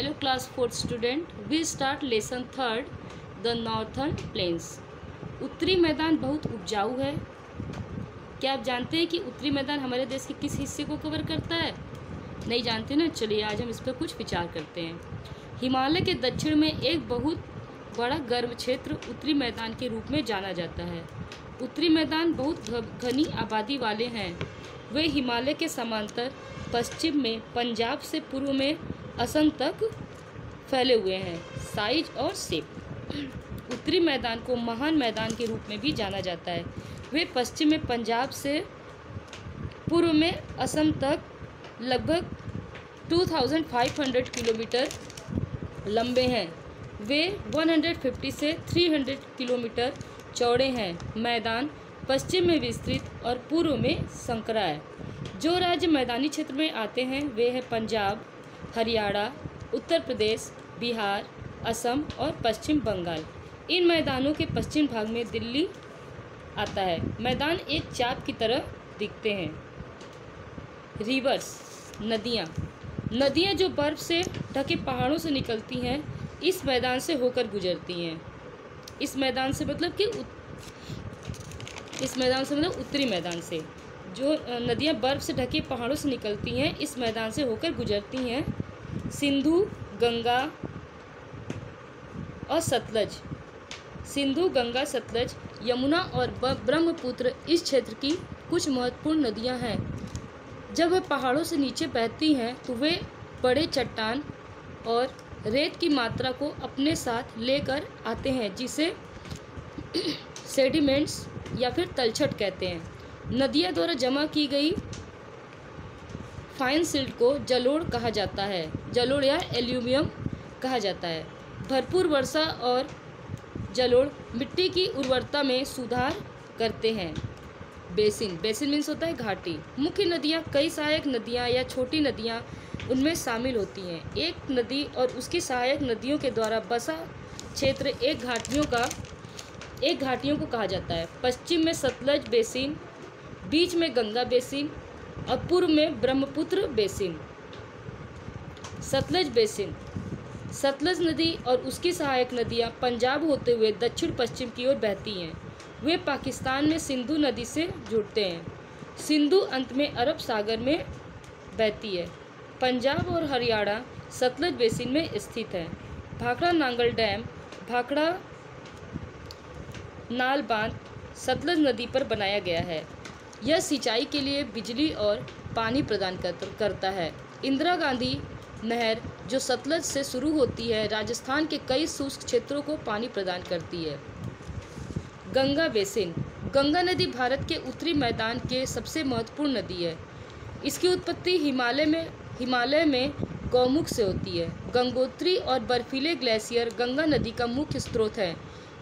Hello class 4th student, we start lesson 3rd, the northern plains। उत्तरी मैदान बहुत उपजाऊ है। क्या आप जानते हैं कि उत्तरी मैदान हमारे देश के किस हिस्से को कवर करता है? नहीं जानते ना? चलिए आज हम इस पर कुछ विचार करते हैं। हिमालय के दक्षिण में एक बहुत बड़ा गर्म क्षेत्र उत्तरी मैदान के रूप में जाना जाता है। उत्तरी मैदान बहुत घनी आबादी वाले हैं। वे हिमालय के समांतर पश्चिम में पंजाब से पूर्व में असम तक फैले हुए हैं। साइज और शेप। उत्तरी मैदान को महान मैदान के रूप में भी जाना जाता है। वे पश्चिम में पंजाब से पूर्व में असम तक लगभग 2500 किलोमीटर लंबे हैं। वे 150 से 300 किलोमीटर चौड़े हैं। मैदान पश्चिम में विस्तृत और पूर्व में संकरा है। जो राज्य मैदानी क्षेत्र में आते हैं वे हैं पंजाब, हरियाणा, उत्तर प्रदेश, बिहार, असम और पश्चिम बंगाल। इन मैदानों के पश्चिम भाग में दिल्ली आता है। मैदान एक चाप की तरह दिखते हैं। रिवर्स, नदियाँ जो बर्फ से ढके पहाड़ों से निकलती हैं इस मैदान से होकर गुजरती हैं। इस मैदान से मतलब उत्तरी मैदान से जो नदियाँ बर्फ से ढके पहाड़ों से निकलती हैं इस मैदान से होकर गुजरती हैं। सिंधु, गंगा और सतलज, यमुना और ब्रह्मपुत्र इस क्षेत्र की कुछ महत्वपूर्ण नदियाँ हैं। जब वे पहाड़ों से नीचे बहती हैं तो वे बड़े चट्टान और रेत की मात्रा को अपने साथ लेकर आते हैं जिसे सेडिमेंट्स या फिर तलछट कहते हैं। नदियाँ द्वारा जमा की गई फाइन सिल्ट को जलोढ़ कहा जाता है। जलोढ़ या एल्यूमियम कहा जाता है। भरपूर वर्षा और जलोढ़ मिट्टी की उर्वरता में सुधार करते हैं। बेसिन मीन्स होता है घाटी। मुख्य नदियाँ, कई सहायक नदियाँ या छोटी नदियाँ उनमें शामिल होती हैं। एक नदी और उसकी सहायक नदियों के द्वारा बसा क्षेत्र एक घाटियों को कहा जाता है। पश्चिम में सतलज बेसिन, बीच में गंगा बेसिन और पूर्व में ब्रह्मपुत्र बेसिन। सतलज नदी और उसकी सहायक नदियाँ पंजाब होते हुए दक्षिण पश्चिम की ओर बहती हैं। वे पाकिस्तान में सिंधु नदी से जुड़ते हैं। सिंधु अंत में अरब सागर में बहती है। पंजाब और हरियाणा सतलज बेसिन में स्थित है। भाखड़ा नांगल डैम, भाखड़ा नाल बांध सतलज नदी पर बनाया गया है। यह सिंचाई के लिए बिजली और पानी प्रदान करता है। इंदिरा गांधी नहर जो सतलज से शुरू होती है राजस्थान के कई शुष्क क्षेत्रों को पानी प्रदान करती है। गंगा नदी भारत के उत्तरी मैदान के सबसे महत्वपूर्ण नदी है। इसकी उत्पत्ति हिमालय में गौमुख से होती है। गंगोत्री और बर्फीले ग्लेशियर गंगा नदी का मुख्य स्रोत है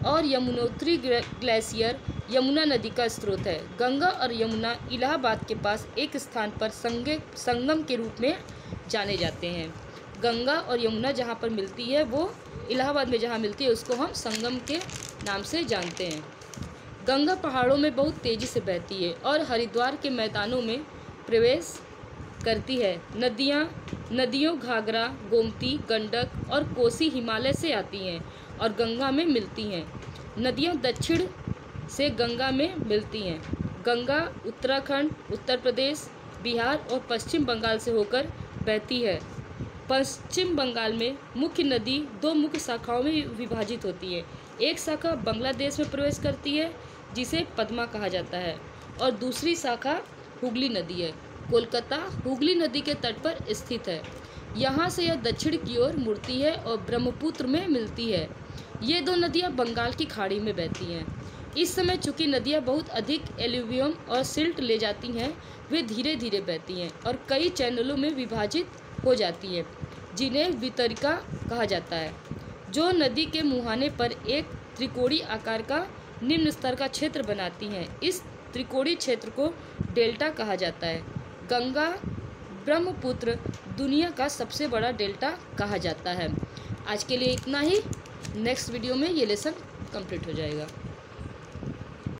और यमुनोत्री ग्लेशियर यमुना नदी का स्रोत है। गंगा और यमुना इलाहाबाद के पास एक स्थान पर संगम के रूप में जाने जाते हैं। गंगा और यमुना जहाँ पर मिलती है वो इलाहाबाद में जहाँ मिलती है उसको हम संगम के नाम से जानते हैं। गंगा पहाड़ों में बहुत तेज़ी से बहती है और हरिद्वार के मैदानों में प्रवेश करती है। नदियों घाघरा, गोमती, गंडक और कोसी हिमालय से आती हैं और गंगा में मिलती हैं। नदियाँ दक्षिण से गंगा में मिलती हैं। गंगा उत्तराखंड, उत्तर प्रदेश, बिहार और पश्चिम बंगाल से होकर बहती है। पश्चिम बंगाल में मुख्य नदी दो मुख्य शाखाओं में विभाजित होती है। एक शाखा बांग्लादेश में प्रवेश करती है जिसे पद्मा कहा जाता है और दूसरी शाखा हुगली नदी है। कोलकाता हुगली नदी के तट पर स्थित है। यहाँ से यह दक्षिण की ओर मुड़ती है और ब्रह्मपुत्र में मिलती है। ये दो नदियाँ बंगाल की खाड़ी में बहती हैं। इस समय चूँकि नदियाँ बहुत अधिक एल्यूवियम और सिल्ट ले जाती हैं वे धीरे धीरे बहती हैं और कई चैनलों में विभाजित हो जाती हैं जिन्हें वितरिका कहा जाता है, जो नदी के मुहाने पर एक त्रिकोणीय आकार का निम्न स्तर का क्षेत्र बनाती हैं। इस त्रिकोणीय क्षेत्र को डेल्टा कहा जाता है। गंगा ब्रह्मपुत्र दुनिया का सबसे बड़ा डेल्टा कहा जाता है। आज के लिए इतना ही। नेक्स्ट वीडियो में ये लेसन कंप्लीट हो जाएगा।